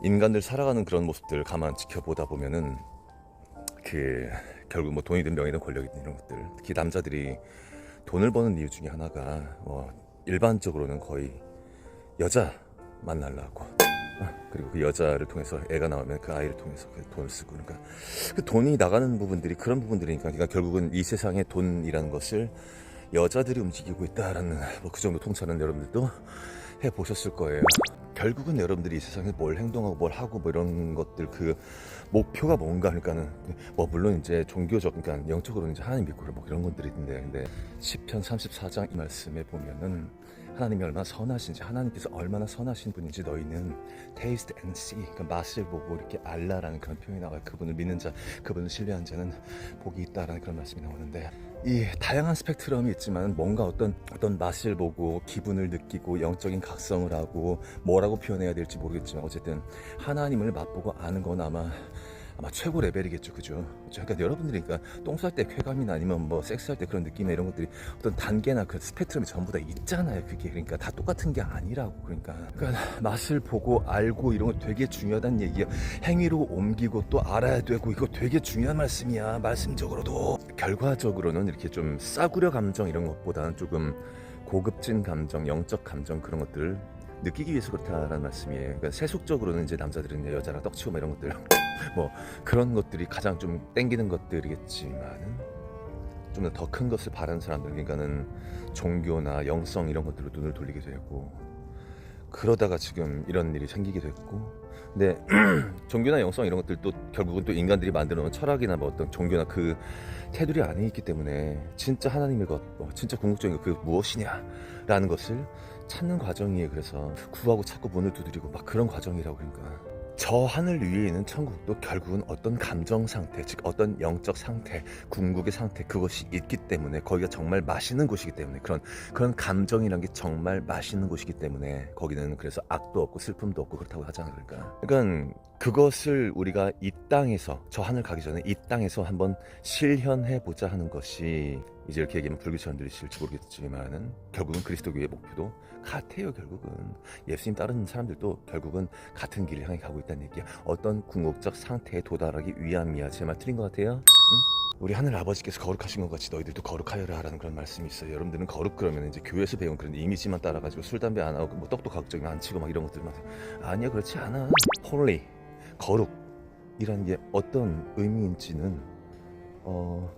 인간들 살아가는 그런 모습들 가만 지켜보다 보면은 결국 뭐 돈이든 명예든 권력이든 이런 것들, 특히 남자들이 돈을 버는 이유 중에 하나가 일반적으로는 거의 여자 만나려고, 그리고 그 여자를 통해서 애가 나오면 그 아이를 통해서 그 돈을 쓰고, 그러니까 그 돈이 나가는 부분들이 그런 부분들이니까, 그러니까 결국은 이 세상의 돈이라는 것을 여자들이 움직이고 있다라는 그 정도 통찰은 여러분들도 해 보셨을 거예요. 결국은 여러분들이 이 세상에서 뭘 행동하고 뭘 하고 뭐 이런 것들, 그 목표가 뭔가, 그러니까는 뭐 물론 이제 종교적, 그러니까 영적으로는 이제 하나님 믿고 뭐 이런 것들이 있는데, 근데 시편 34장 이 말씀에 보면은 하나님이 얼마나 선하신지, 하나님께서 얼마나 선하신 분인지 너희는 taste and see, 그러니까 맛을 보고 이렇게 알라라는 그런 표현이 나와요. 그분을 믿는 자, 그분을 신뢰한 자는 복이 있다라는 그런 말씀이 나오는데, 이 다양한 스펙트럼이 있지만 뭔가 어떤 맛을 보고 기분을 느끼고 영적인 각성을 하고, 뭐라고 표현해야 될지 모르겠지만 어쨌든 하나님을 맛보고 아는 건 아마 최고 레벨이겠죠, 그죠? 그러니까 여러분들이 똥 쌀 때 쾌감이나 아니면 뭐 섹스할 때 그런 느낌이나 이런 것들이 어떤 단계나 그 스펙트럼이 전부 다 있잖아요. 그게 그러니까 다 똑같은 게 아니라고. 그러니까 맛을 보고 알고 이런 거 되게 중요하다는 얘기야. 행위로 옮기고 또 알아야 되고, 이거 되게 중요한 말씀이야. 말씀적으로도. 결과적으로는 이렇게 좀 싸구려 감정 이런 것보다는 조금 고급진 감정, 영적 감정, 그런 것들을 느끼기 위해서 그렇다라는 말씀이에요. 그러니까 세속적으로는 이제 남자들은 여자랑 떡치고 뭐 이런 것들 뭐 그런 것들이 가장 좀 땡기는 것들이겠지만은, 좀 더 큰 것을 바라는 사람들, 그러니까는 종교나 영성 이런 것들로 눈을 돌리게 되고, 그러다가 지금 이런 일이 생기게 됐고. 근데 종교나 영성 이런 것들도 결국은 또 인간들이 만들어 놓은 철학이나 뭐 어떤 종교나 그 테두리 안에 있기 때문에, 진짜 하나님의 것, 진짜 궁극적인 것, 그 무엇이냐라는 것을 찾는 과정이에요. 그래서 구하고 찾고 문을 두드리고 막 그런 과정이라고. 그러니까 저 하늘 위에 있는 천국도 결국은 어떤 감정 상태, 즉 어떤 영적 상태, 궁극의 상태, 그것이 있기 때문에, 거기가 정말 맛있는 곳이기 때문에, 그런 감정이란 게 정말 맛있는 곳이기 때문에 거기는 그래서 악도 없고 슬픔도 없고 그렇다고 하잖아요. 그러니까 그것을 우리가 이 땅에서, 저 하늘 가기 전에 이 땅에서 한번 실현해 보자 하는 것이, 이제 이렇게 얘기하면 불교처럼 들리실지 모르겠지만은 결국은 그리스도교의 목표도 같아요. 결국은 예수님 따르는 사람들도 결국은 같은 길을 향해 가고 있다는 얘기야. 어떤 궁극적 상태에 도달하기 위함이야. 제 말 틀린 것 같아요? 응? 우리 하늘 아버지께서 거룩하신 것 같이 너희들도 거룩하여라 라는 그런 말씀이 있어요. 여러분들은 거룩 그러면 이제 교회에서 배운 그런 이미지만 따라가지고 술 담배 안 하고 뭐 떡도 가급적이면 안 치고 막 이런 것들만, 아니야, 그렇지 않아. holy, 거룩이라는 게 어떤 의미인지는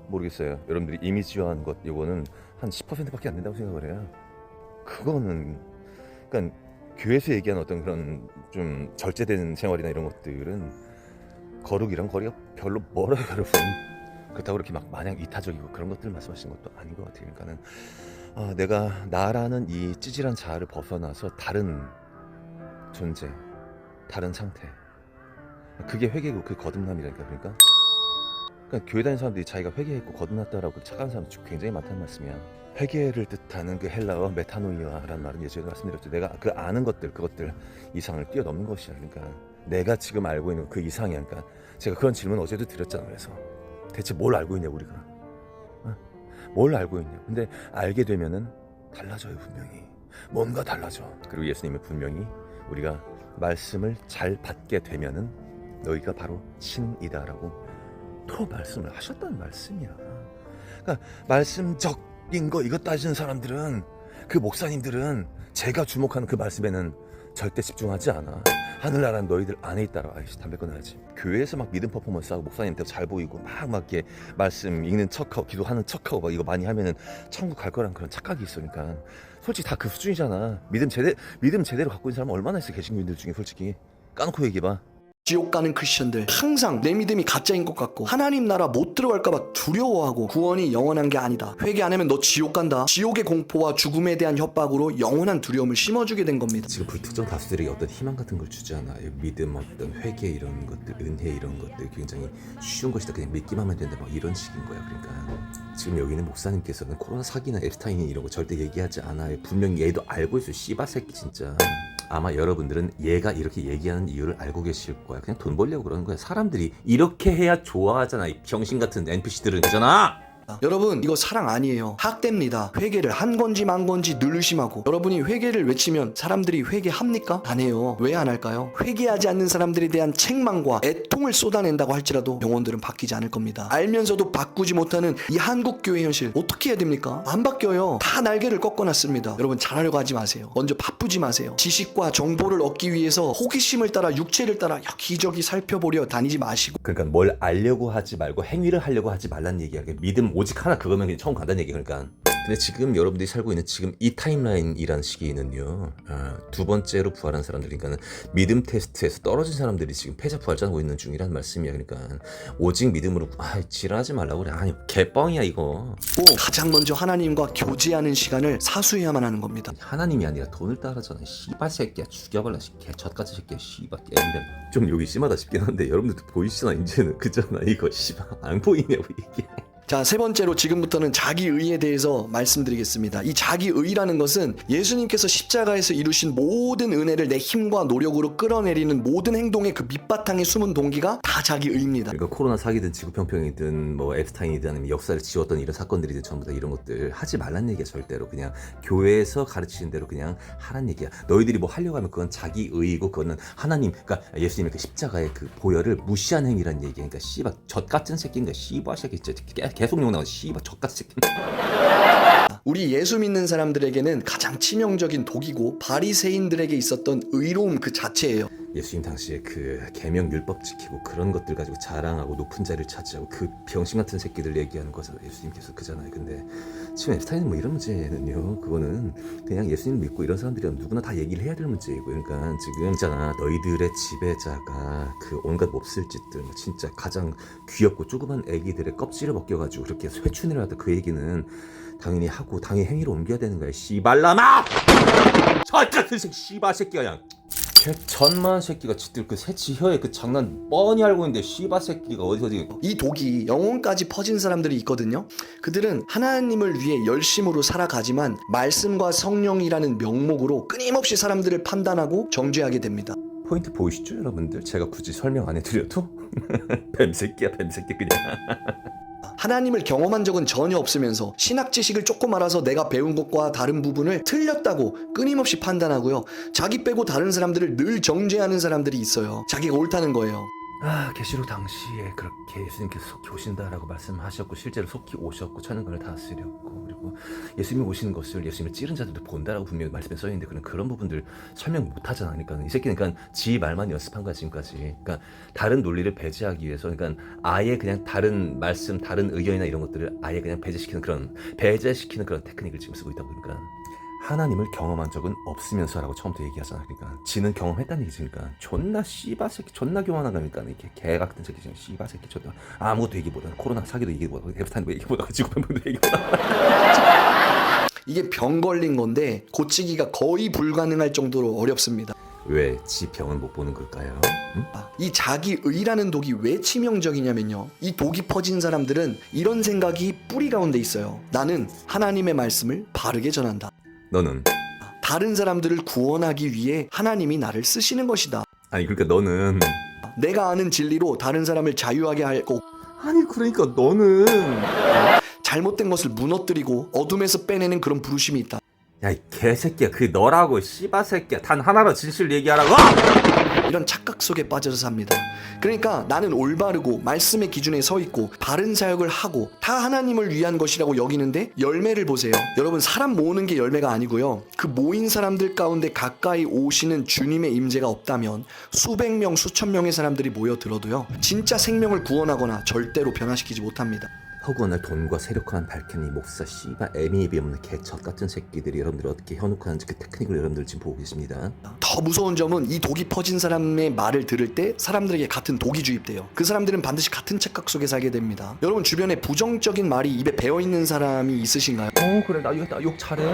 모르겠어요. 여러분들이 이미지화한 것, 요거는 한 10%밖에 안 된다고 생각을 해요. 그거는, 그러니까 교회에서 얘기하는 어떤 그런 좀 절제된 생활이나 이런 것들은 거룩이랑 거리가 별로 멀어요, 여러분. 그렇다고 그렇게 막 마냥 이타적이고 그런 것들 말씀하시는 것도 아닌 것 같아요. 그러니까는 내가 나라는 이 찌질한 자아를 벗어나서 다른 존재, 다른 상태, 그게 회개고 그 거듭남이라니까. 그러니까 교회 다니는 사람들이 자기가 회개했고 거듭났다라고 착각하는 사람들이 굉장히 많다는 말씀이야. 회개를 뜻하는 그 헬라어 메타노이아라는 말은 예전에 말씀드렸죠. 내가 그 아는 것들, 그것들 이상을 뛰어넘는 것이야. 그러니까 내가 지금 알고 있는 그 이상이야. 그러니까 제가 그런 질문 어제도 드렸잖아요. 그래서 대체 뭘 알고 있냐 우리가? 뭘 알고 있냐? 근데 알게 되면은 달라져요. 분명히 뭔가 달라져. 그리고 예수님은 분명히 우리가 말씀을 잘 받게 되면은 너희가 바로 신이다라고 또 말씀을 하셨다는 말씀이야. 그러니까 말씀적인 거 이거 따지는 사람들은, 그 목사님들은 제가 주목하는 그 말씀에는 절대 집중하지 않아. 하늘나라는 너희들 안에 있다라. 아이씨, 담배 끊어야지. 교회에서 막 믿음 퍼포먼스하고 목사님한테 잘 보이고 막 이렇게 말씀 읽는 척하고 기도하는 척하고 막 이거 많이 하면은 천국 갈 거란 그런 착각이 있어. 그러니까 솔직히 다 그 수준이잖아. 믿음 제대로 갖고 있는 사람 얼마나 있어. 개신교인들 중에. 솔직히 까놓고 얘기해봐. 지옥 가는 크리스천들 항상 내 믿음이 가짜인 것 같고 하나님 나라 못 들어갈까봐 두려워하고, 구원이 영원한 게 아니다, 회개 안 하면 너 지옥 간다, 지옥의 공포와 죽음에 대한 협박으로 영원한 두려움을 심어주게 된 겁니다. 지금 불특정 다수들에게 어떤 희망 같은 걸 주지 않아요. 믿음, 어떤 회개 이런 것들, 은혜 이런 것들 굉장히 쉬운 것이다. 그냥 믿기만 하면 된다. 막 이런 식인 거야. 그러니까 지금 여기 있는 목사님께서는 코로나 사기나 앱스타인 이런 거 절대 얘기하지 않아요. 분명히 얘도 알고 있어. 씨바 새끼 진짜. 아마 여러분들은 얘가 이렇게 얘기하는 이유를 알고 계실 거야. 그냥 돈 벌려고 그러는 거야. 사람들이 이렇게 해야 좋아하잖아. 이 병신 같은 NPC들은 있잖아. 여러분 이거 사랑 아니에요. 학대입니다. 회개를 한 건지 만 건지 늘 의심하고. 여러분이 회개를 외치면 사람들이 회개합니까? 안 해요. 왜 안 할까요? 회개하지 않는 사람들에 대한 책망과 애통을 쏟아낸다고 할지라도 영혼들은 바뀌지 않을 겁니다. 알면서도 바꾸지 못하는 이 한국 교회 현실 어떻게 해야 됩니까? 안 바뀌어요. 다 날개를 꺾어놨습니다. 여러분 잘하려고 하지 마세요. 먼저 바쁘지 마세요. 지식과 정보를 얻기 위해서 호기심을 따라 육체를 따라 여기저기 살펴보려 다니지 마시고. 그러니까 뭘 알려고 하지 말고 행위를 하려고 하지 말란 얘기야. 믿음 오직 하나 그거면 그냥 처음 간다는 얘기. 그러니까 근데 지금 여러분들이 살고 있는 지금 이 타임라인이란 시기에는요, 두 번째로 부활한 사람들, 그러니까 믿음 테스트에서 떨어진 사람들이 지금 패자 부활전하고 있는 중이란 말씀이야. 그러니까 오직 믿음으로 지랄하지 말라고 그래. 아니 개뻥이야 이거. 가장 먼저 하나님과 교제하는 시간을 사수해야만 하는 겁니다. 하나님이 아니라 돈을 따라잖아. 씨발 새끼야, 죽여발라 개젖같은 새끼야. 씨발 깨인데 좀 여기 심하다 싶긴 한데 여러분들도 보이시나 이제는. 그잖아 이거. 씨발 안 보이냐고 이게. 자, 세 번째로 지금부터는 자기의에 대해서 말씀드리겠습니다. 이 자기의라는 것은 예수님께서 십자가에서 이루신 모든 은혜를 내 힘과 노력으로 끌어내리는 모든 행동의 그 밑바탕에 숨은 동기가 다 자기의입니다. 그러니까 코로나 사기든 지구평평이든 뭐 앱스타인이든 아니면 역사를 지웠던 이런 사건들이든 전부 다 이런 것들 하지 말란 얘기야. 절대로 그냥 교회에서 가르치는 대로 그냥 하란 얘기야. 너희들이 뭐 하려고 하면 그건 자기의이고 그거는 하나님, 그러니까 예수님의 그 십자가의 그 보혈을 무시한 행위란 얘기야. 그러니까 씨발 젖같은 새끼인가 씨발 새끼 진짜 계속 욕 나와. 씨발 젖같은 새끼. 우리 예수 믿는 사람들에게는 가장 치명적인 독이고 바리새인들에게 있었던 의로움 그 자체예요. 예수님 당시에 그 계명 율법 지키고 그런 것들 가지고 자랑하고 높은 자리를 차지하고 그 병신 같은 새끼들 얘기하는 거죠. 예수님께서 그잖아요. 근데 지금 앱스타인 뭐 이런 문제는요, 그거는 그냥 예수님 믿고 이런 사람들이랑 누구나 다 얘기를 해야 될 문제이고. 그러니까 지금 있잖아, 너희들의 지배자가 그 온갖 몹쓸 짓들, 뭐 진짜 가장 귀엽고 조그만 애기들의 껍질을 벗겨가지고 그렇게 회춘을 하다, 그 얘기는 당연히 하고 당연히 행위로 옮겨야 되는 거야. 씨발라마! 저 같은 새끼 씨발 새끼가 그냥 전만 새끼가 지들 그 새치 혀에 그 장난 뻔히 알고 있는데 씨바 새끼가 어디서 지금. 이 독이 영혼까지 퍼진 사람들이 있거든요. 그들은 하나님을 위해 열심으로 살아가지만 말씀과 성령이라는 명목으로 끊임없이 사람들을 판단하고 정죄하게 됩니다. 포인트 보이시죠 여러분들? 제가 굳이 설명 안 해드려도 뱀새끼야 뱀새끼 그냥. 하나님을 경험한 적은 전혀 없으면서 신학 지식을 조금 알아서 내가 배운 것과 다른 부분을 틀렸다고 끊임없이 판단하고요. 자기 빼고 다른 사람들을 늘 정죄하는 사람들이 있어요. 자기가 옳다는 거예요. 계시록 당시에 그렇게 예수님께서 속히 오신다라고 말씀하셨고 실제로 속히 오셨고 천연권을 다스렸고, 그리고 예수님이 오시는 것을 예수님을 찌른 자들도 본다라고 분명히 말씀에 써있는데 그런 부분들 설명 못하잖아. 그러니까 이 새끼는 그러니까 지 말만 연습한 거야 지금까지. 그러니까 다른 논리를 배제하기 위해서, 그러니까 아예 그냥 다른 말씀, 다른 의견이나 이런 것들을 아예 그냥 배제시키는 그런 테크닉을 지금 쓰고 있다고. 그러니까 하나님을 경험한 적은 없으면서라고 처음부터 얘기하잖아. 그러니까 지는 경험했다는 얘기지. 그러니까 존나 씨바 새끼, 존나 교만한 거니까 이렇게 개 같은 새끼, 씨바 새끼, 존나 아무것도 얘기 못하고 코로나 사기도 얘기 못하고 앱스타인도 얘기 못하고 지구평평도 얘기 못하고. 이게 병 걸린 건데 고치기가 거의 불가능할 정도로 어렵습니다. 왜 지 병은 못 보는 걸까요? 응? 이 자기의라는 독이 왜 치명적이냐면요, 이 독이 퍼진 사람들은 이런 생각이 뿌리 가운데 있어요. 나는 하나님의 말씀을 바르게 전한다. 너는? 다른 사람들을 구원하기 위해 하나님이 나를 쓰시는 것이다. 아니 그러니까 너는 내가 아는 진리로 다른 사람을 자유하게 하고, 아니 그러니까 너는 잘못된 것을 무너뜨리고 어둠에서 빼내는 그런 부르심이 있다. 야 이 개새끼야, 그게 너라고. 씨바 새끼야, 단 하나로 진실 얘기하라고. 이런 착각 속에 빠져서 삽니다. 그러니까 나는 올바르고 말씀의 기준에 서 있고 바른 사역을 하고 다 하나님을 위한 것이라고 여기는데 열매를 보세요. 여러분, 사람 모으는 게 열매가 아니고요, 그 모인 사람들 가운데 가까이 오시는 주님의 임재가 없다면 수백 명 수천 명의 사람들이 모여들어도요 진짜 생명을 구원하거나 절대로 변화시키지 못합니다. 허구한 돈과 세력화한 발견이 목사 씨바 애미입이 없는 개척 같은 새끼들이 여러분들 어떻게 현혹하는지 그 테크닉을 여러분들 지금 보고 계십니다. 더 무서운 점은 이 독이 퍼진 사람의 말을 들을 때 사람들에게 같은 독이 주입돼요. 그 사람들은 반드시 같은 착각 속에 살게 됩니다. 여러분 주변에 부정적인 말이 입에 배어있는 사람이 있으신가요? 그래 나 욕 잘해.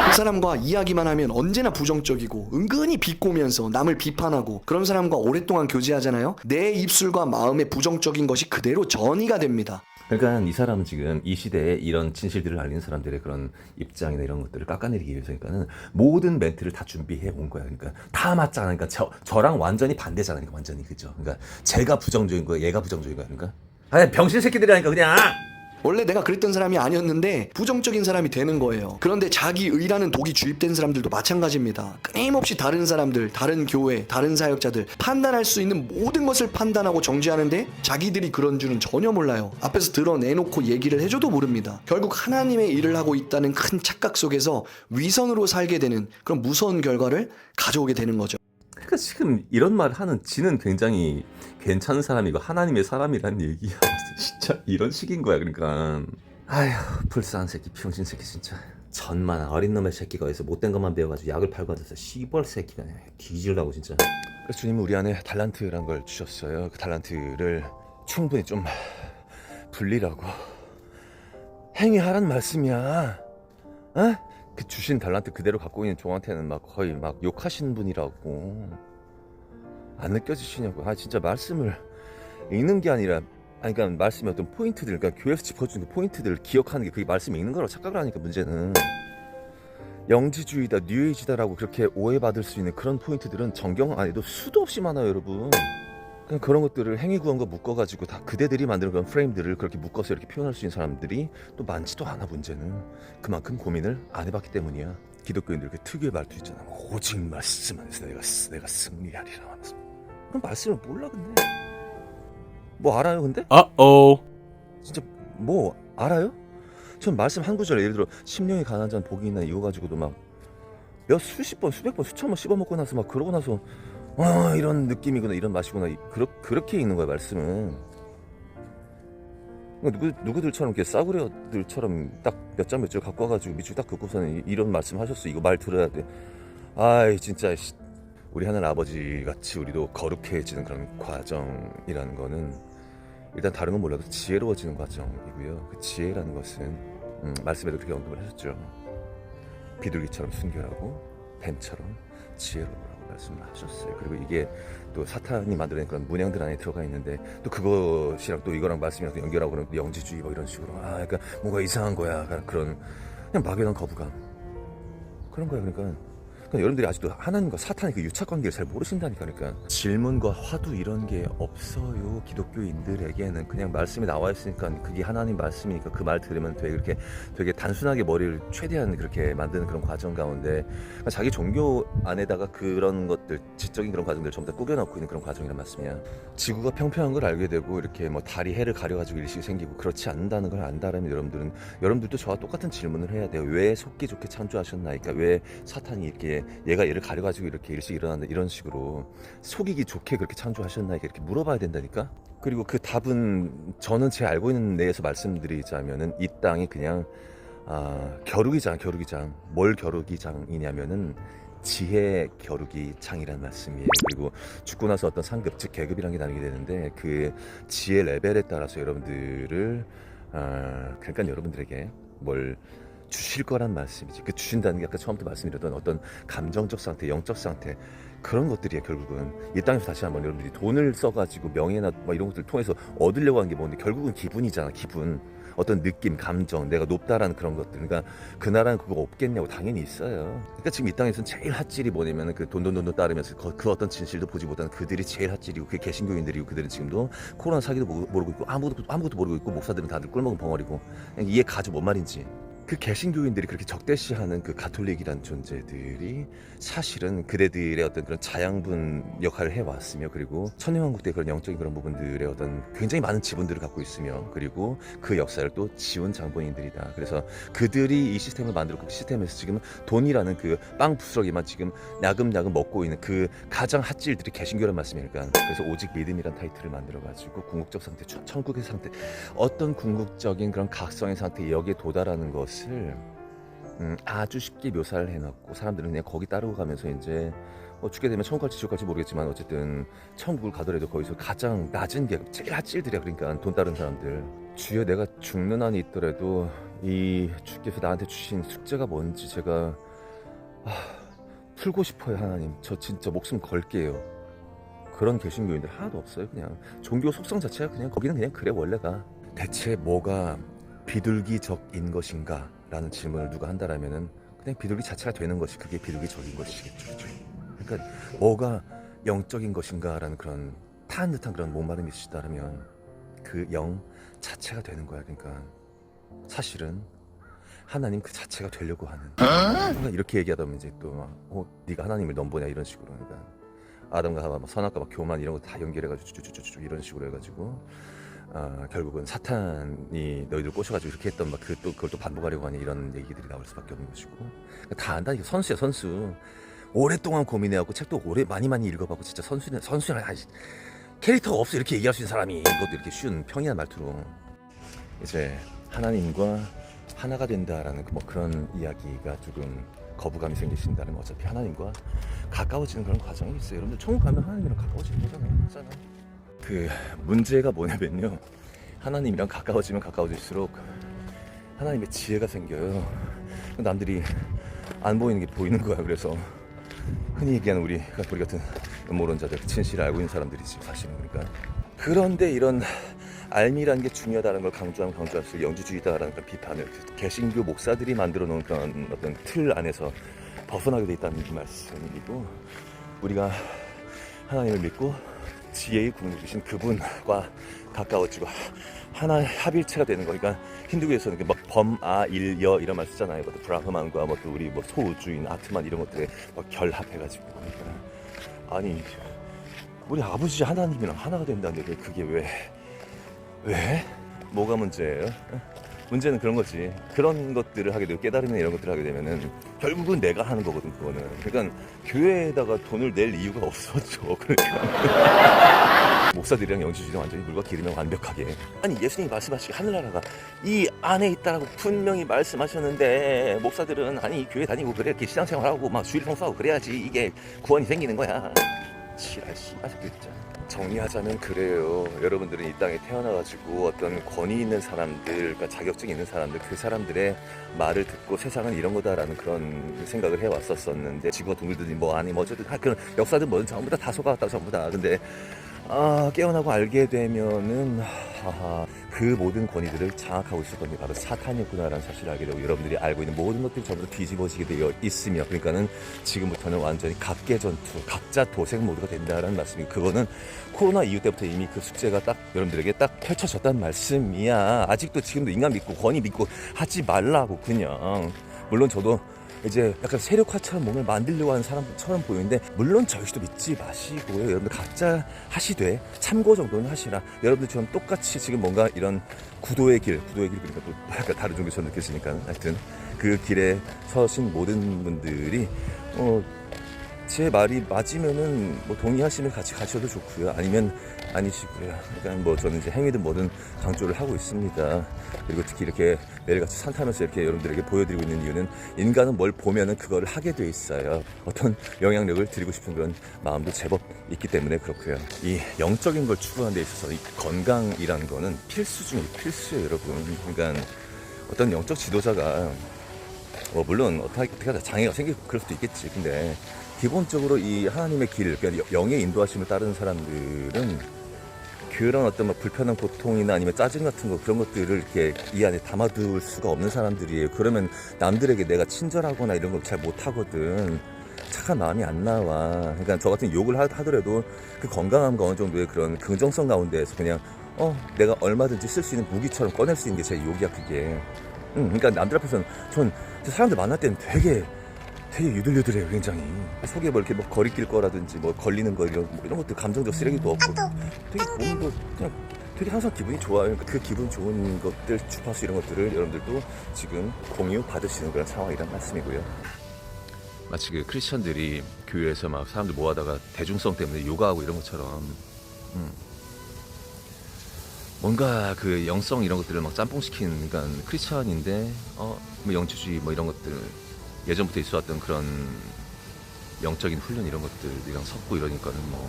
그 사람과 이야기만 하면 언제나 부정적이고 은근히 비꼬면서 남을 비판하고, 그런 사람과 오랫동안 교제하잖아요. 내 입술과 마음의 부정적인 것이 그대로 전이가 됩니다. 그러니까 이 사람은 지금 이 시대에 이런 진실들을 알리는 사람들의 그런 입장이나 이런 것들을 깎아내리기 위해서니까는 모든 멘트를 다 준비해 온 거야. 그러니까 다 맞잖아. 그러니까 저랑 완전히 반대잖아. 그러니까 완전히, 그죠? 그러니까 제가 부정적인 거야, 얘가 부정적인 거야. 그러니까 아니 병신 새끼들이라니까 그냥. 원래 내가 그랬던 사람이 아니었는데 부정적인 사람이 되는 거예요. 그런데 자기 의라는 독이 주입된 사람들도 마찬가지입니다. 끊임없이 다른 사람들, 다른 교회, 다른 사역자들 판단할 수 있는 모든 것을 판단하고 정죄하는데 자기들이 그런 줄은 전혀 몰라요. 앞에서 드러내놓고 얘기를 해줘도 모릅니다. 결국 하나님의 일을 하고 있다는 큰 착각 속에서 위선으로 살게 되는 그런 무서운 결과를 가져오게 되는 거죠. 그러니까 지금 이런 말을 하는 지는 굉장히 괜찮은 사람이고 하나님의 사람이란 얘기야. 진짜 이런 식인 거야. 그러니까 아휴 불쌍한 새끼 병신 새끼 진짜. 전만 어린 놈의 새끼가 어디서 못된 것만 배워가지고 약을 팔고 앉아서 씨벌 새끼가 뒤질라고 진짜. 그래서 주님은 우리 안에 달란트란 걸 주셨어요. 그 달란트를 충분히 좀 불리라고 행위하란 말씀이야. 어? 그 주신 달란트 그대로 갖고 있는 종한테는 막 거의 막 욕하시는 분이라고. 안 느껴지시냐고. 진짜 말씀을 읽는 게 아니라 그러니까 말씀의 어떤 포인트들, 그러니까 교회에서 짚어주는 그 포인트들을 기억하는 게 그게 말씀 읽는 거라고 착각을 하니까 문제는 영지주의다, 뉴에이지다라고 그렇게 오해받을 수 있는 그런 포인트들은 정경 안에도 수도 없이 많아요, 여러분. 그냥 그런 것들을 행위구원과 묶어가지고 다 그대들이 만드는 그런 프레임들을 그렇게 묶어서 이렇게 표현할 수 있는 사람들이 또 많지도 않아. 문제는 그만큼 고민을 안 해봤기 때문이야. 기독교인들 그 특유의 말도 있잖아. 오직 말씀 안에서 내가 승리하리라 하면서. 그럼 말씀을 몰라 근데. 뭐 알아요 근데? 진짜 뭐 알아요? 전 말씀 한 구절 예를 들어 심령이 가난한 자는 복이 있나 이거 가지고도 막 몇 수십 번 수백 번 수천 번 씹어먹고 나서 막 그러고 나서 이런 느낌이구나 이런 맛이구나 그렇게 읽는 거야 말씀은. 누구들처럼 이렇게 싸구려들처럼 딱 몇 장 몇 줄 갖고 와가지고 밑줄 딱 긋고서는 이런 말씀 하셨어 이거 말 들어야 돼. 아이 진짜 우리 하나님 아버지 같이 우리도 거룩해지는 그런 과정이라는 거는 일단 다른 건 몰라도 지혜로워지는 과정이고요. 그 지혜라는 것은 말씀에도 그렇게 언급을 하셨죠. 비둘기처럼 순결하고 뱀처럼 지혜로우라고 말씀하셨어요. 그리고 이게 또 사탄이 만들어낸 그런 문양들 안에 들어가 있는데 또 그것이랑 또 이거랑 말씀이랑 또 연결하고 그러면 영지주의 뭐 이런 식으로 그러니까 뭔가 이상한 거야. 그런 그냥 막연한 거부감 그런 거야. 그러니까 여러분들이 아직도 하나님과 사탄의 그 유착관계를 잘 모르신다니까. 그러니까 질문과 화두 이런 게 없어요. 기독교인들에게는 그냥 말씀이 나와 있으니까 그게 하나님 말씀이니까 그 말 들으면 되게 단순하게 머리를 최대한 그렇게 만드는 그런 과정 가운데 그러니까 자기 종교 안에다가 그런 것들 지적인 그런 과정들을 전부 다 꾸겨넣고 있는 그런 과정이란 말씀이야. 지구가 평평한 걸 알게 되고 이렇게 뭐 달이 해를 가려가지고 일식이 생기고 그렇지 않는다는 걸 안다라면 여러분들도 저와 똑같은 질문을 해야 돼요. 왜 속기 좋게 창조하셨나이까? 왜 사탄이 이렇게 얘가 얘를 가려가지고 이렇게 일찍 일어난다 이런 식으로 속이기 좋게 그렇게 창조하셨나 이렇게 물어봐야 된다니까. 그리고 그 답은 저는 제 알고 있는 내에서 말씀드리자면은 이 땅이 그냥 겨루기장. 뭘 겨루기장이냐면은 지혜 겨루기장이라는 말씀이에요. 그리고 죽고 나서 어떤 상급 즉 계급이라는 게 나뉘게 되는데 그 지혜 레벨에 따라서 여러분들을 그러니까 여러분들에게 뭘 주실 거란 말씀이지. 그 주신다는 게 아까 처음부터 말씀드렸던 어떤 감정적 상태, 영적 상태 그런 것들이야. 결국은 이 땅에서 다시 한번 여러분들이 돈을 써가지고 명예나 막 이런 것들을 통해서 얻으려고 하는 게 뭔데 결국은 기분이잖아. 기분, 어떤 느낌, 감정, 내가 높다라는 그런 것들. 그러니까 그 나라는 그거 없겠냐고. 당연히 있어요. 그러니까 지금 이 땅에서는 제일 핫질이 뭐냐면은 그 돈 따르면서 그 어떤 진실도 보지 못하는 그들이 제일 핫질이고 그게 개신교인들이고 그들은 지금도 코로나 사기도 모르고 있고 아무것도 모르고 있고 목사들은 다들 꿀먹은 벙어리고 그냥 이해 가죠 뭔 말인지. 그 개신교인들이 그렇게 적대시하는 그 가톨릭이란 존재들이 사실은 그대들의 어떤 그런 자양분 역할을 해왔으며 그리고 천년왕국 때 그런 영적인 그런 부분들의 어떤 굉장히 많은 지분들을 갖고 있으며 그리고 그 역사를 또 지운 장본인들이다. 그래서 그들이 이 시스템을 만들었고 그 시스템에서 지금 돈이라는 그 빵 부스러기만 지금 야금야금 먹고 있는 그 가장 핫질들이 개신교란 말씀이니까. 그래서 오직 믿음이란 타이틀을 만들어가지고 궁극적 상태, 천국의 상태, 어떤 궁극적인 그런 각성의 상태 여기에 도달하는 것 을 아주 쉽게 묘사를 해놨고 사람들은 그냥 거기 따르고 가면서 이제 죽게 되면 천국 갈지 지옥 갈지 모르겠지만 어쨌든 천국을 가더라도 거기서 가장 낮은 계급 제일 핫질들이야. 그러니까 돈 따른 사람들. 주여 내가 죽는 한이 있더라도 이 주께서 나한테 주신 숙제가 뭔지 제가 풀고 싶어요. 하나님 저 진짜 목숨 걸게요. 그런 개신교인들 하나도 없어요. 그냥 종교 속성 자체가 그냥 거기는 그냥 그래 원래가. 대체 뭐가 비둘기적인 것인가? 라는 질문을 누가 한다라면은 그냥 비둘기 자체가 되는 것이 그게 비둘기적인 것이겠죠. 그러니까 뭐가 영적인 것인가? 라는 그런 타한 듯한 그런 목마름이 있으시다면 그 영 자체가 되는 거야. 그러니까 사실은 하나님 그 자체가 되려고 하는. 그러니까 이렇게 얘기하다 보면 이제 또 막 네가 하나님을 넘보냐 이런 식으로. 그러니까 아담과 하와 막 선악과 막 교만 이런 거 다 연결해가지고 쭈쭈쭈쭈 이런 식으로 해가지고 결국은 사탄이 너희들 꼬셔가지고 이렇게 했던 막 그걸 또 반복하려고 하니 이런 얘기들이 나올 수밖에 없는 것이고. 그러니까 다 안다. 이게 선수야 선수. 오랫동안 고민해갖고 책도 많이 읽어봤고 진짜 선수는 캐릭터가 없어 이렇게 얘기할 수 있는 사람이 이것도 이렇게 쉬운 평이한 말투로 이제 하나님과 하나가 된다라는 뭐 그런 이야기가 조금 거부감이 생기신다면 어차피 하나님과 가까워지는 그런 과정이 있어요. 여러분들 천국 가면 하나님이랑 가까워지는 거잖아요. 그 문제가 뭐냐면요, 하나님이랑 가까워지면 가까워질수록 하나님의 지혜가 생겨요. 남들이 안 보이는 게 보이는 거야. 그래서 흔히 얘기하는 우리 같은 음모론자들, 진실을 알고 있는 사람들이지 사실은. 그러니까 그런데 이런 알미라는 게 중요하다는 걸 강조할수록 영주주의다라는 그런 비판을 개신교 목사들이 만들어 놓은 그런 어떤 틀 안에서 벗어나게 돼 있다는 말씀이고, 우리가 하나님을 믿고 지혜의 국누이신 그분과 가까워지고 하나 합일체가 되는 거니까. 힌두교에서는 막 범아일여 이런 말 쓰잖아요. 뭐 브라흐만과 뭐 또 우리 뭐 소우주인 아트만 이런 것들에 막 결합해가지고. 그러니까 아니 우리 아버지 하나님이랑 하나가 된다는데 그게 왜? 뭐가 문제예요? 문제는 그런 거지. 그런 것들을 하게 되고 깨달으면 이런 것들을 하게 되면은 결국은 내가 하는 거거든 그거는. 그러니까 교회에다가 돈을 낼 이유가 없었죠. 그러니까 목사들이랑 영주주의는 완전히 물과 기름에 완벽하게. 아니 예수님이 말씀하시기 하늘나라가 이 안에 있다라고 분명히 말씀하셨는데 목사들은 아니 교회 다니고 그래 이렇게 신앙생활하고 막 주일 성수하고 그래야지 이게 구원이 생기는 거야. 씨발 새끼 진짜. 정리하자면 그래요. 여러분들은 이 땅에 태어나가지고 어떤 권위 있는 사람들, 그러니까 자격증 있는 사람들, 그 사람들의 말을 듣고 세상은 이런 거다라는 그런 생각을 해왔었었는데, 지구가 둥글더니 뭐 아니 뭐 어쨌든 그런 역사든 뭐든 전부 다 속아갔다 전부 다. 근데 깨어나고 알게 되면은 그 모든 권위들을 장악하고 있었던 게 바로 사탄이었구나라는 사실을 알게 되고, 여러분들이 알고 있는 모든 것들이 전부 다 뒤집어지게 되어 있으며, 그러니까는 지금부터는 완전히 각계전투, 각자 도생 모드가 된다라는 말씀이, 그거는 코로나 이후 때부터 이미 그 숙제가 딱 여러분들에게 딱 펼쳐졌다는 말씀이야. 아직도 지금도 인간 믿고 권위 믿고 하지 말라고. 그냥 물론 저도 이제 약간 세력화처럼 몸을 만들려고 하는 사람처럼 보이는데, 물론 저희도 믿지 마시고요. 여러분들 각자 하시되 참고 정도는 하시라. 여러분들처럼 똑같이 지금 뭔가 이런 구도의 길 그러니까 또 약간 다른 종교처럼 느껴지니까, 하여튼 그 길에 서신 모든 분들이 제 말이 맞으면은 뭐 동의하시면 같이 가셔도 좋고요. 아니면 아니시고요. 그러니까 뭐 저는 이제 행위든 뭐든 강조를 하고 있습니다. 그리고 특히 이렇게 매일같이 산 타면서 이렇게 여러분들에게 보여드리고 있는 이유는, 인간은 뭘 보면은 그거를 하게 돼 있어요. 어떤 영향력을 드리고 싶은 그런 마음도 제법 있기 때문에 그렇고요. 이 영적인 걸 추구하는 데 있어서 이 건강이라는 거는 필수 중에 필수예요, 여러분. 그러니까 어떤 영적 지도자가 물론 어떻게 하다 장애가 생기고 그럴 수도 있겠지. 근데 기본적으로 이 하나님의 길, 그러니까 영의 인도하심을 따르는 사람들은 그런 어떤 막 불편한 고통이나 아니면 짜증 같은 거, 그런 것들을 이렇게 이 안에 담아둘 수가 없는 사람들이에요. 그러면 남들에게 내가 친절하거나 이런 걸 잘 못하거든. 착한 마음이 안 나와. 그러니까 저 같은 욕을 하더라도 그 건강함과 어느 정도의 그런 긍정성 가운데에서 그냥 내가 얼마든지 쓸 수 있는 무기처럼 꺼낼 수 있는 게 제 욕이야, 그게. 그러니까 남들 앞에서는 전 사람들 만날 때는 되게 유들유들해요, 굉장히. 속에 뭐 이렇게 뭐 거리낄 거라든지 뭐 걸리는 거 이런 것들 감정적 쓰레기도 없고 되게 몸도 그냥 되게 항상 기분이 좋아요. 그 기분 좋은 것들, 주파수 이런 것들을 여러분들도 지금 공유 받으시는 그런 상황이란 말씀이고요. 마치 그 크리스천들이 교회에서 막 사람들 모아다가 대중성 때문에 요가하고 이런 것처럼 뭔가 그 영성 이런 것들을 막 짬뽕시키는, 그러니까 크리스천인데 뭐 영주주의 뭐 이런 것들, 예전부터 있어왔던 그런 영적인 훈련 이런 것들이랑 섞고 이러니까는 뭐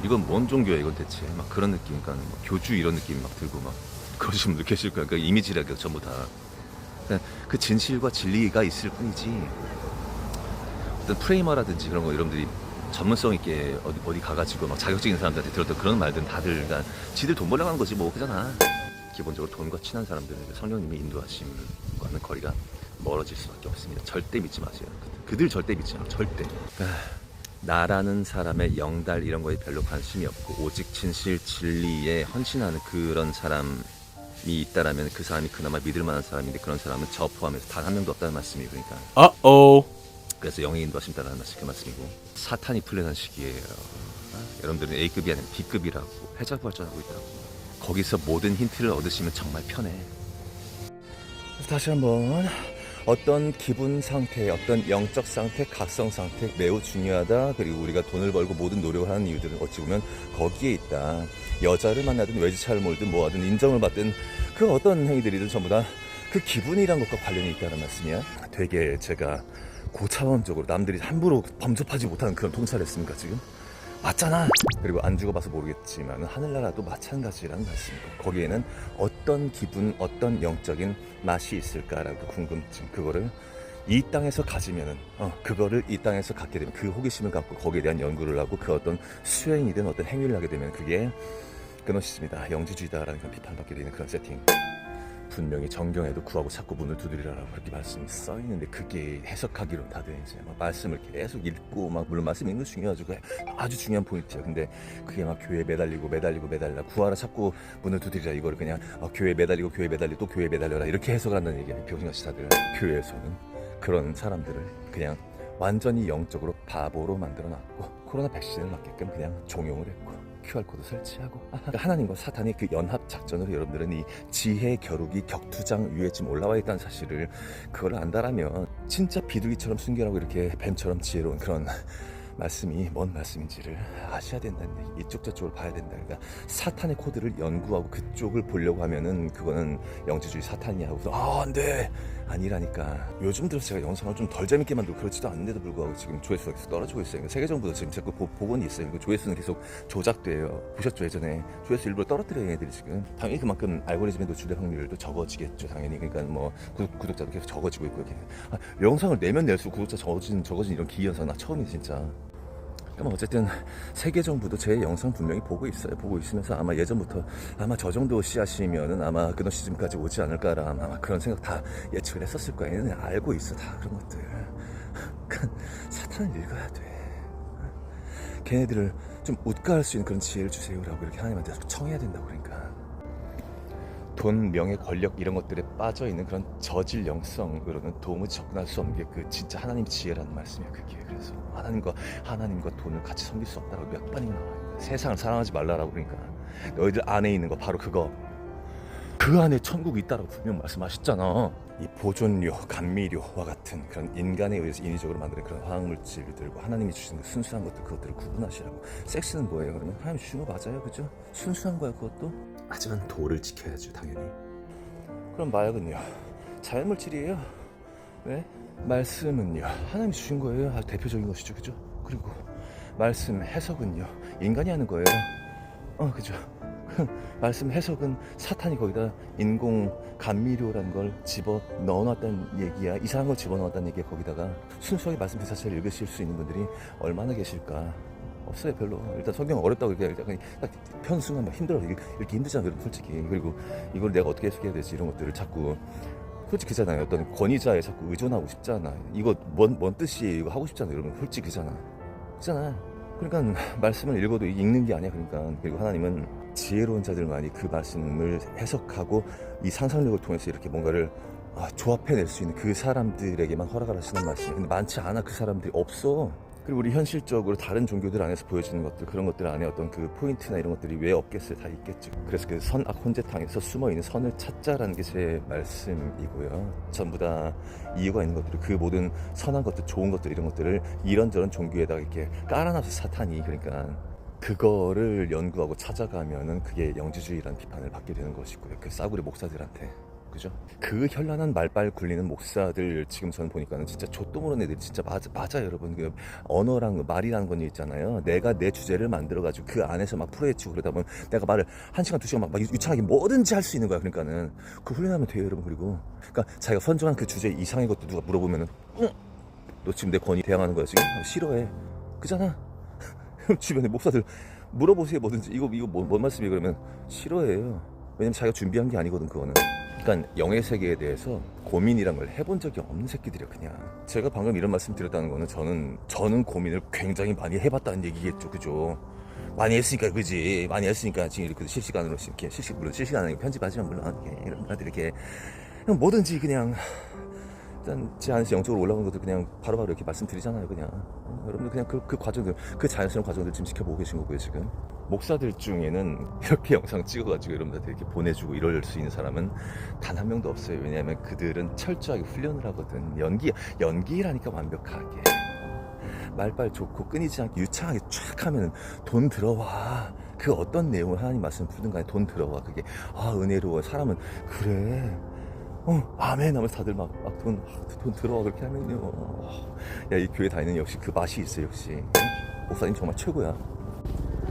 이건 뭔 종교야 이건 대체, 막 그런 느낌, 그러니까 뭐 교주 이런 느낌이 막 들고 막 그러시면 느껴질 거야. 그러니까 이미지라고 전부 다 그 진실과 진리가 있을 뿐이지, 어떤 프레이머라든지 그런 거 여러분들이 전문성 있게 어디 가가지고 막 자격증 있는 사람들한테 들었던 그런 말들은 다들 그러니까 지들 돈 벌려고 하는 거지 뭐, 그잖아. 기본적으로 돈과 친한 사람들은 성령님의 인도하심과는 거리가 멀어질 수밖에 없습니다. 절대 믿지 마세요. 그들 절대 믿지 않아요. 절대. 나라는 사람의 영달 이런 거에 별로 관심이 없고 오직 진실 진리에 헌신하는 그런 사람이 있다라면 그 사람이 그나마 믿을 만한 사람인데 그런 사람은 저 포함해서 단 한 명도 없다는 말씀이에요. 그러니까 그래서 영의 인도하심 따라는 말씀 그 말씀이고 사탄이 풀려난 시기예요. 여러분들은 A급이 아니라 B급이라고 해자부활전하고 있다고. 거기서 모든 힌트를 얻으시면 정말 편해. 다시 한번 어떤 기분 상태, 어떤 영적 상태, 각성 상태 매우 중요하다. 그리고 우리가 돈을 벌고 모든 노력을 하는 이유들은 어찌 보면 거기에 있다. 여자를 만나든 외제차를 몰든 뭐하든 인정을 받든 그 어떤 행위들이든 전부 다 그 기분이란 것과 관련이 있다는 말씀이야. 되게 제가 고차원적으로 남들이 함부로 범접하지 못하는 그런 통찰을 했습니까 지금? 맞잖아. 그리고 안 죽어봐서 모르겠지만 하늘나라도 마찬가지라는 말씀이고 거기에는 어떤 기분, 어떤 영적인 맛이 있을까라고 궁금증 그거를 이 땅에서 가지면은 그거를 이 땅에서 갖게 되면 그 호기심을 갖고 거기에 대한 연구를 하고 그 어떤 수행이든 어떤 행위를 하게 되면 그게 그노시즘이다, 영지주의다라는 그런 비판받게 되는 그런 세팅. 분명히 정경에도 구하고 찾고 문을 두드리라라고 그렇게 말씀이 써 있는데 그게 해석하기로 다들 이제 막 말씀을 계속 읽고 막 물론 말씀 읽는 거 중요하죠. 아주 중요한 포인트야. 근데 그게 막 교회에 매달리고 구하라 찾고 문을 두드리라 이거를 그냥 교회에 매달리고 또 교회에 매달려라 이렇게 해석을 한다는 얘기야. 병신같이 다들. 교회에서는 그런 사람들을 그냥 완전히 영적으로 바보로 만들어놨고 코로나 백신을 맞게끔 그냥 종용을 했고 QR코드 설치하고 하나님과 사탄의 그 연합 작전으로 여러분들은 이 지혜 겨루기 격투장 위에 지금 올라와 있다는 사실을 그걸 안다라면 진짜 비둘기처럼 순결하고 이렇게 뱀처럼 지혜로운 그런 말씀이 뭔 말씀인지를 아셔야 된다는 얘기. 이쪽 저쪽을 봐야 된다. 그러니까 사탄의 코드를 연구하고 그쪽을 보려고 하면은 그거는 영지주의 사탄이야. 그래서 안돼 아니라니까. 요즘 들어서 제가 영상을 좀 덜 재밌게 만들고 그렇지도 않은데도 불구하고 지금 조회수가 계속 떨어지고 있어요. 그러니까 세계 정부도 지금 자꾸 복원이 있어요. 그 조회수는 계속 조작돼요. 보셨죠 예전에 조회수 일부러 떨어뜨려요 얘들이 지금. 당연히 그만큼 알고리즘에 노출될 확률도 적어지겠죠 당연히. 그러니까 뭐 구독자도 계속 적어지고 있고 이렇게. 영상을 내면 낼수록 구독자 적어진 이런 기이현상 나 처음이 진짜. 그럼 어쨌든 세계 정부도 제 영상 분명히 보고 있어요. 보고 있으면서 아마 예전부터 아마 저 정도 씨앗이면은 아마 그노시즘까지 오지 않을까라 아마 그런 생각 다 예측을 했었을 거야. 얘는 알고 있어 다 그런 것들. 사탄을 읽어야 돼. 걔네들을 좀 웃가할 수 있는 그런 지혜를 주세요라고 이렇게 하나님한테 청해야 된다고. 그러니까 돈, 명예, 권력 이런 것들에 빠져있는 그런 저질 영성으로는 도무지 접근할 수 없는 게 그 진짜 하나님 지혜라는 말씀이야 그게. 그래서 하나님과 돈을 같이 섬길 수 없다고 몇 번이나 나와요. 세상을 사랑하지 말라라고. 그러니까 너희들 안에 있는 거 바로 그거. 그 안에 천국이 있다라고 분명 말씀하셨잖아. 이 보존료, 감미료와 같은 그런 인간에 의해서 인위적으로 만드는 그런 화학물질들과 하나님이 주신 그 순수한 것들 그것들을 구분하시라고. 섹스는 뭐예요? 그러면 하나님 주신 거 맞아요, 그죠? 순수한 거야 그것도. 하지만 도를 지켜야죠 당연히. 그럼 마약은요? 자연물질이에요. 왜? 말씀은요? 하나님이 주신 거예요. 아주 대표적인 것이죠, 그죠? 그리고 말씀 해석은요? 인간이 하는 거예요. 그죠? 말씀 해석은 사탄이 거기다 인공 감미료라는 걸 집어 넣어놨다는 얘기야. 이상한 걸 집어 넣었다는 얘기야. 거기다가 순수하게 말씀 그 자체를 읽으실 수 있는 분들이 얼마나 계실까? 없어요 별로. 일단 성경 어렵다고 이렇게 딱 편순간 막 힘들어 이렇게 힘들잖아 여러분 솔직히. 그리고 이걸 내가 어떻게 해석해야 될지 이런 것들을 자꾸 솔직히잖아요. 어떤 권위자에 자꾸 의존하고 싶잖아. 이거 뭔 뜻이 이거 하고 싶잖아 여러분. 솔직히잖아. 그러니까 말씀을 읽어도 읽는 게 아니야. 그러니까 그리고 하나님은 지혜로운 자들만이 그 말씀을 해석하고 이 상상력을 통해서 이렇게 뭔가를 조합해낼 수 있는 그 사람들에게만 허락을 하시는 말씀이에요. 근데 많지 않아. 그 사람들이 없어. 그리고 우리 현실적으로 다른 종교들 안에서 보여지는 것들 그런 것들 안에 어떤 그 포인트나 이런 것들이 왜 없겠어요? 다 있겠죠. 그래서 그 선악 혼재탕에서 숨어있는 선을 찾자라는 게 제 말씀이고요. 전부 다 이유가 있는 것들 그 모든 선한 것들 좋은 것들 이런 것들을 이런저런 종교에다가 이렇게 깔아놔서 사탄이 그러니까 그거를 연구하고 찾아가면은 그게 영지주의라는 비판을 받게 되는 것이고요. 그 싸구려 목사들한테. 그죠? 그 현란한 말빨 굴리는 목사들 지금 저는 보니까는 진짜 좆도 모르는 애들이 진짜 맞아요 여러분. 그 언어랑 말이라는 건 있잖아요. 내가 내 주제를 만들어가지고 그 안에서 막 풀어헤치고 그러다 보면 내가 말을 1시간 2시간 막 유창하게 뭐든지 할 수 있는 거야. 그러니까는 그 훈련하면 돼요 여러분. 그리고 그러니까 자기가 선정한 그 주제 이상의 것도 누가 물어보면은 너 지금 내 권위 대항하는 거야 지금? 싫어해. 그잖아. 주변에 목사들 물어보세요 뭐든지 이거 뭔 말씀이에요 그러면 싫어해요. 왜냐면 자기가 준비한 게 아니거든 그거는. 그러니까 영의 세계에 대해서 고민이란 걸 해본 적이 없는 새끼들이야 그냥. 제가 방금 이런 말씀 드렸다는 거는 저는 고민을 굉장히 많이 해봤다는 얘기겠죠 그죠? 많이 했으니까 그지. 많이 했으니까 지금 이렇게 실시간으로 이렇게 물론 실시간에 편집하지만 물론 이렇게 이런 분들 이렇게 그냥 뭐든지 그냥 일단 제 안에서 영적으로 올라오는 것도 그냥 바로바로 이렇게 말씀드리잖아요. 그냥 여러분들 그냥 그 과정들, 그 자연스러운 과정들 지금 지켜보고 계신 거고요. 지금 목사들 중에는 이렇게 영상 찍어가지고 여러분들한테 이렇게 보내주고 이럴 수 있는 사람은 단 한 명도 없어요. 왜냐하면 그들은 철저하게 훈련을 하거든. 연기라니까 완벽하게 말빨 좋고 끊이지 않게 유창하게 쫙 하면 돈 들어와. 그 어떤 내용을 하나님 말씀 부든 간에 돈 들어와. 그게 은혜로워. 사람은 그래 아멘 하면서 다들 막 돈 들어와 그렇게 하면요. 야, 이 교회 다니는 역시 그 맛이 있어. 역시 목사님 정말 최고야.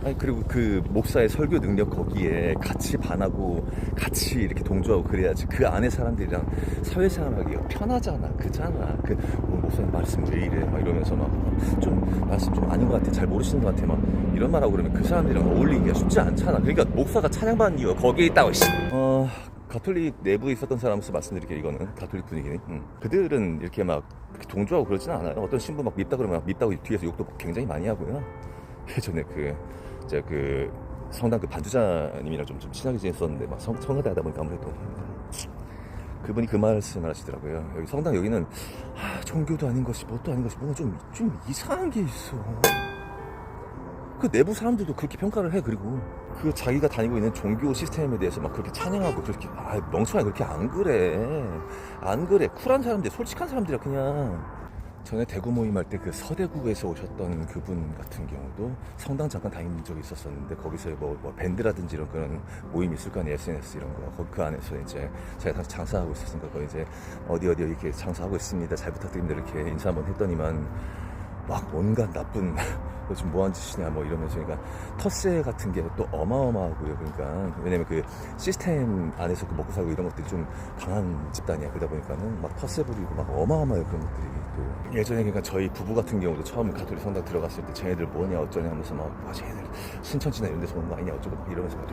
아니 그리고 그 목사의 설교 능력 거기에 같이 반하고 같이 이렇게 동조하고 그래야지 그 안에 사람들이랑 사회생활하기가 편하잖아. 그잖아. 목사님 말씀 왜 이래 막 이러면서 막 좀 말씀 좀 아닌 것 같아, 잘 모르시는 것 같아 막 이런 말하고 그러면 그 사람들이랑 어울리기가 쉽지 않잖아. 그러니까 목사가 찬양받는 이유가 거기에 있다고. 가톨릭 내부에 있었던 사람으로서 말씀드릴게요. 이거는 가톨릭 분위기는 그들은 이렇게 막 동조하고 그러지는 않아요. 어떤 신부 막 밉다 그러면 막 밉다고 뒤에서 욕도 굉장히 많이 하고요. 예전에 제가 성당 반주자님이랑 좀 친하게 지냈었는데 막 성가대 하다 보니까 아무래도 그분이 그 말씀을 하시더라고요. 여기 성당 여기는 종교도 아닌 것이 뭣도 아닌 것이 뭔가 좀 이상한 게 있어. 그 내부 사람들도 그렇게 평가를 해. 그리고 그 자기가 다니고 있는 종교 시스템에 대해서 막 그렇게 찬양하고 그렇게 멍청하게 그렇게 안 그래. 쿨한 사람들, 솔직한 사람들이야. 그냥 전에 대구 모임할 때 그 서대구에서 오셨던 그분 같은 경우도 성당 잠깐 다닌 적이 있었었는데 거기서 뭐 밴드라든지 이런 그런 모임이 있을 거 아니에요. SNS 이런 거. 그 안에서 이제 제가 당시 장사하고 있었으니까 거기 이제 어디 이렇게 장사하고 있습니다, 잘 부탁드립니다 이렇게 인사 한번 했더니만 막 온갖 나쁜 너 지금 뭐하는 짓이냐 뭐 이러면서. 그러니까 텃세 같은 게 또 어마어마하고요. 그러니까 왜냐면 그 시스템 안에서 그 먹고 살고 이런 것들이 좀 강한 집단이야. 그러다 보니까는 막 텃세 부리고 막 어마어마해요. 그런 것들이 또 예전에. 그러니까 저희 부부 같은 경우도 처음 가톨릭 성당 들어갔을 때 쟤네들 뭐냐 어쩌냐 하면서 막 쟤네들 신천지나 이런 데서 온 거 아니냐 어쩌고 막 이러면서 막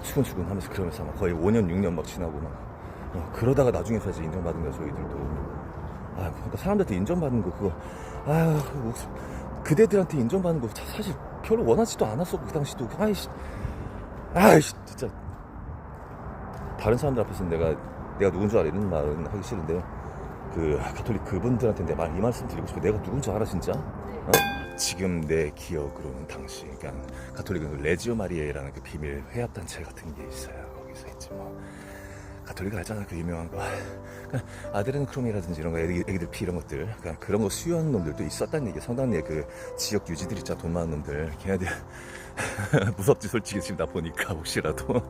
수근수근 하면서 그러면서 막 거의 5년 6년 막 지나고 막 그러다가 나중에서 이제 인정받은 거야 저희들도. 그러니까 사람들한테 인정받는 거 그거 그대들한테 인정받는 거 사실 별로 원하지도 않았었고 그 당시도. 아이씨 진짜 다른 사람들 앞에서 내가 누군 줄 알아 이런 말은 하기 싫은데 그 가톨릭 그분들한테 이 말씀 드리고 싶어. 내가 누군 줄 알아 진짜? 지금 내 기억으로는 당시 그러니까 가톨릭은 레지오 마리에라는 그 비밀 회합단체 같은 게 있어요. 거기서 있지 뭐. 가톨릭 알잖아, 그 유명한 거. 그러니까 아데르노크롬이라든지 이런 거, 애기들 피 이런 것들, 그러니까 그런 거 수요하는 놈들도 있었다는 얘기. 성당 내 그 지역 유지들 있잖아, 돈 많은 놈들. 걔네들 무섭지 솔직히 지금 나 보니까 혹시라도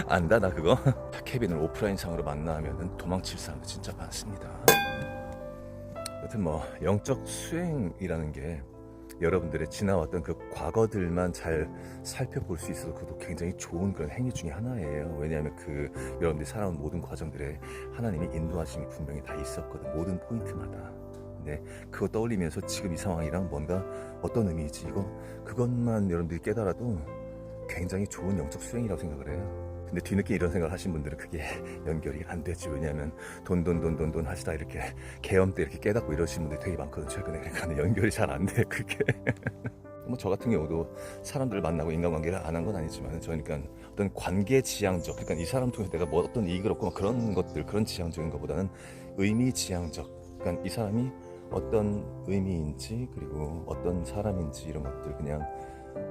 안다 나 그거. 케빈을 오프라인 상으로 만나면은 도망칠 사람도 진짜 많습니다. 여튼 뭐 영적 수행이라는 게 여러분들의 지나왔던 그 과거들만 잘 살펴볼 수 있어서 그것도 굉장히 좋은 그런 행위 중에 하나예요. 왜냐하면 그 여러분들이 살아온 모든 과정들에 하나님이 인도하심이 분명히 다 있었거든. 모든 포인트마다. 근데 그거 떠올리면서 지금 이 상황이랑 뭔가 어떤 의미이지 그것만 여러분들이 깨달아도 굉장히 좋은 영적 수행이라고 생각을 해요. 근데 뒤늦게 이런 생각을 하신 분들은 그게 연결이 안 되지. 왜냐하면 돈 하시다 이렇게 계엄 때 이렇게 깨닫고 이러신 분들이 되게 많거든 최근에. 그러니까 연결이 잘 안 돼 그게. 뭐 저 같은 경우도 사람들을 만나고 인간관계를 안 한 건 아니지만 저니까 어떤 관계 지향적, 그러니까 이 사람 통해서 내가 뭐 어떤 이익을 얻고 막 그런 것들, 그런 지향적인 것보다는 의미 지향적, 그러니까 이 사람이 어떤 의미인지 그리고 어떤 사람인지 이런 것들 그냥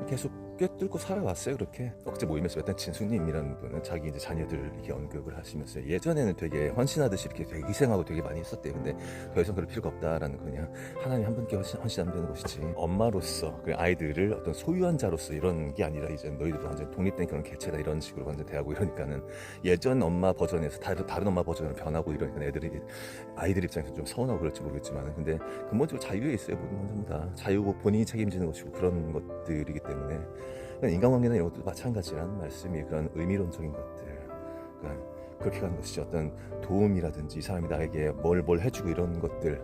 계속 꿰뚫고 살아왔어요. 그렇게 억제 모임에서 했던 진수님이라는 분은 자기 이제 자녀들 이렇게 언급을 하시면서 예전에는 되게 헌신하듯이 이렇게 되게 희생하고 되게 많이 했었대요. 근데 더 이상 그럴 필요가 없다라는 거냐. 하나님 한 분께 헌신하면 되는 것이지. 엄마로서 그 아이들을 어떤 소유한 자로서 이런 게 아니라 이제 너희들도 완전 독립된 그런 개체다 이런 식으로 완전 대하고 이러니까는 예전 엄마 버전에서 다른 엄마 버전으로 변하고 이러니까 아이들 입장에서 좀 서운하고 그럴지 모르겠지만 근데 근본적으로 자유에 있어요. 모든 건 전부 다 자유고 본인이 책임지는 것이고 그런 것들이기 때문에 인간관계나 이런 것도 마찬가지라는 말씀이 그런 의미론적인 것들, 그러니까 그렇게 가는 것이지 어떤 도움이라든지 이 사람이 나에게 뭘 해주고 이런 것들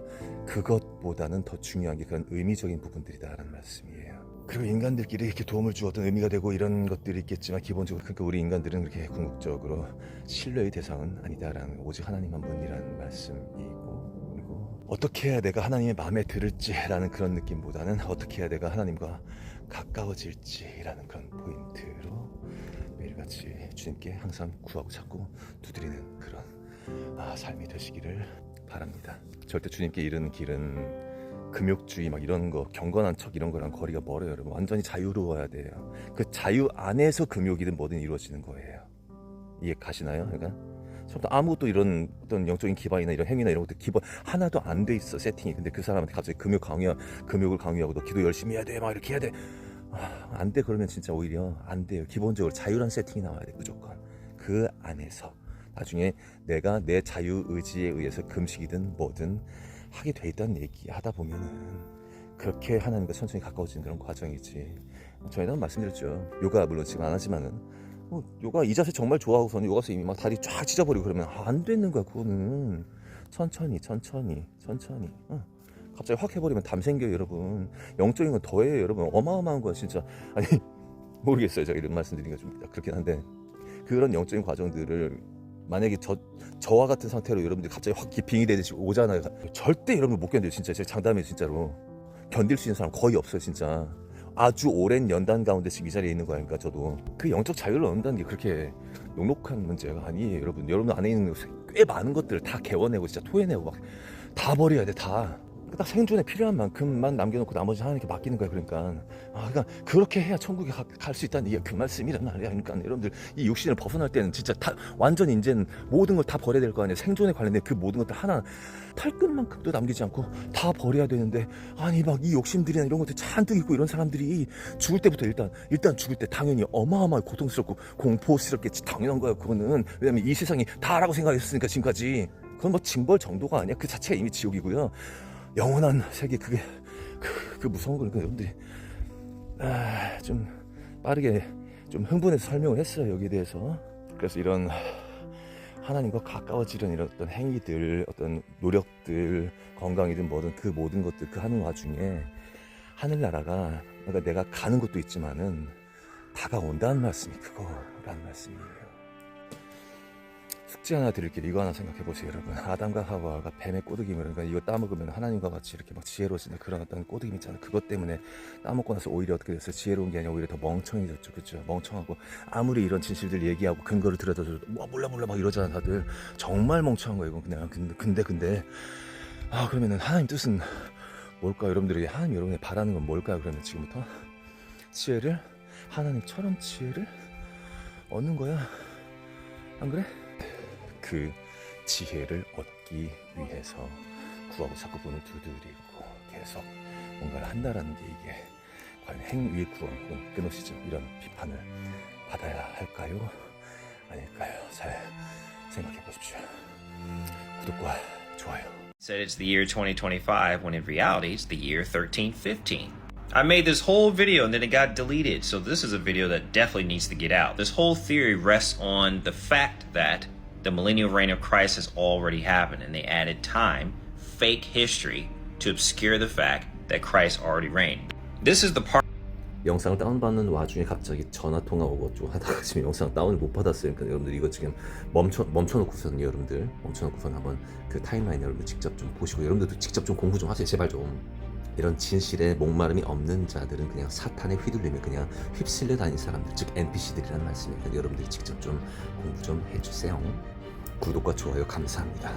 그것보다는 더 중요한 게 그런 의미적인 부분들이다라는 말씀이에요. 그리고 인간들끼리 이렇게 도움을 주고 어떤 의미가 되고 이런 것들이 있겠지만 기본적으로 그러니까 우리 인간들은 그렇게 궁극적으로 신뢰의 대상은 아니다라는 오직 하나님 한 분이라는 말씀이고, 그리고 어떻게 해야 내가 하나님의 마음에 들을지라는 그런 느낌보다는 어떻게 해야 내가 하나님과 가까워질지라는 그런 포인트로 매일같이 주님께 항상 구하고 찾고 두드리는 그런 삶이 되시기를 바랍니다. 절대 주님께 이르는 길은 금욕주의 막 이런 거 경건한 척 이런 거랑 거리가 멀어요. 여러분 완전히 자유로워야 돼요. 그 자유 안에서 금욕이든 뭐든 이루어지는 거예요. 이해 가시나요? 그러니까 처음부터 아무것도 이런 어떤 영적인 기반이나 이런 행위나 이런 것들 기본 하나도 안 돼 있어 세팅이. 근데 그 사람한테 갑자기 금욕을 강요하고 너 기도 열심히 해야 돼 막 이렇게 해야 돼. 안 돼. 그러면 진짜 오히려 안 돼요. 기본적으로 자유란 세팅이 나와야 돼. 무조건 그 안에서 나중에 내가 내 자유 의지에 의해서 금식이든 뭐든 하게 돼 있다는 얘기 하다 보면은 그렇게 하나님과 천천히 가까워지는 그런 과정이지. 저희는 말씀드렸죠. 요가 물론 지금 안 하지만은 요가 이 자세 정말 좋아하고서는 요가 선생님이 막 다리 쫙 찢어버리고 그러면 안 되는 거야. 그거는 천천히 갑자기 확 해버리면 담 생겨요. 여러분 영적인 건 더해요. 여러분 어마어마한 거야 진짜. 아니 모르겠어요. 제가 이런 말씀드리기가 좀 그렇긴 한데 그런 영적인 과정들을 만약에 저와 같은 상태로 여러분들이 갑자기 확 빙이 되듯이 오잖아요. 절대 여러분 못 견뎌요. 진짜 제 장담이에요. 진짜로 견딜 수 있는 사람 거의 없어요. 진짜 아주 오랜 연단 가운데 지금 이 자리에 있는 거야. 그러니까 저도 그 영적 자유를 얻는다는 게 그렇게 녹록한 문제가 아니에요. 여러분 안에 있는 꽤 많은 것들을 다 개워내고 진짜 토해내고 막 다 버려야 돼. 다 딱 생존에 필요한 만큼만 남겨놓고 나머지 하나님께 맡기는 거야. 그러니까 그러니까 그렇게 해야 천국에 갈 수 있다는 얘기가 그 말씀이란 말이야. 그러니까 여러분들 이 육신을 벗어날 때는 진짜 다 완전 이제는 모든 걸 다 버려야 될 거 아니야. 생존에 관련된 그 모든 것들 하나 털끝만큼도 남기지 않고 다 버려야 되는데 아니 막 이 욕심들이나 이런 것들 잔뜩 있고 이런 사람들이 죽을 때부터 일단 죽을 때 당연히 어마어마하게 고통스럽고 공포스럽게 당연한 거야. 그거는 왜냐면 이 세상이 다라고 생각했으니까 지금까지. 그건 뭐 징벌 정도가 아니야. 그 자체가 이미 지옥이고요. 영원한 세계 그게 그 무서운 거니까 여러분들이 좀 빠르게 좀 흥분해서 설명을 했어요. 여기에 대해서. 그래서 이런 하나님과 가까워지는 이런 어떤 행위들, 어떤 노력들, 건강이든 뭐든 그 모든 것들 그 하는 와중에 하늘나라가 그러니까 내가 가는 것도 있지만은 다가온다는 말씀이 그거라는 말씀이에요. 숙제 하나 드릴게요. 이거 하나 생각해 보세요, 여러분. 아담과 하와가 뱀의 꼬드김을 그러니까 이거 따먹으면 하나님과 같이 이렇게 막 지혜로워지는 그런 어떤 꼬드김 있잖아요. 그것 때문에 따먹고 나서 오히려 어떻게 됐어요? 지혜로운 게 아니라 오히려 더 멍청해졌죠, 그렇죠? 멍청하고 아무리 이런 진실들 얘기하고 근거를 들여다도 몰라 막 이러잖아 다들. 정말 멍청한 거예요, 이건 그냥. 근데 그러면은 하나님 뜻은 뭘까요? 여러분들이 하나님 여러분이 바라는 건 뭘까요? 그러면 지금부터 지혜를 하나님처럼 지혜를 얻는 거야. 안 그래? 그 지혜를 얻기 위해서 구하고 찾고 문을 두드리고 계속 뭔가를 한다라는 게 이게 과연 행위의 구원 혹은 끊어지죠 이런 비판을 받아야 할까요? 아닐까요? 잘 생각해 보십시오. 구독과 좋아요. Said it's the year 2025 when in reality it's the year 1315. I made this whole video and then it got deleted, so this is a video that definitely needs to get out. This whole theory rests on the fact that the millennial reign of Christ has already happened and they added time, fake history, to obscure the fact that Christ already reigned. This is the part. 영상을 다운받는 와중에 갑자기 전화통화 오고 좀 하다가 지금 영상 다운을 못 받았어요. 그러니까 여러분들 이거 지금 멈춰놓고서는 여러분들 멈춰놓고서는 한번 그 타임라인 여러분들 직접 좀 보시고 여러분들도 직접 좀 공부 좀 하세요. 제발 좀. 이런 진실에 목마름이 없는 자들은 그냥 사탄에 휘둘리면 그냥 휩쓸려 다니는 사람들, 즉 NPC들이라는 말씀이니까 여러분들이 직접 좀 공부 좀 해주세요. 구독과 좋아요 감사합니다.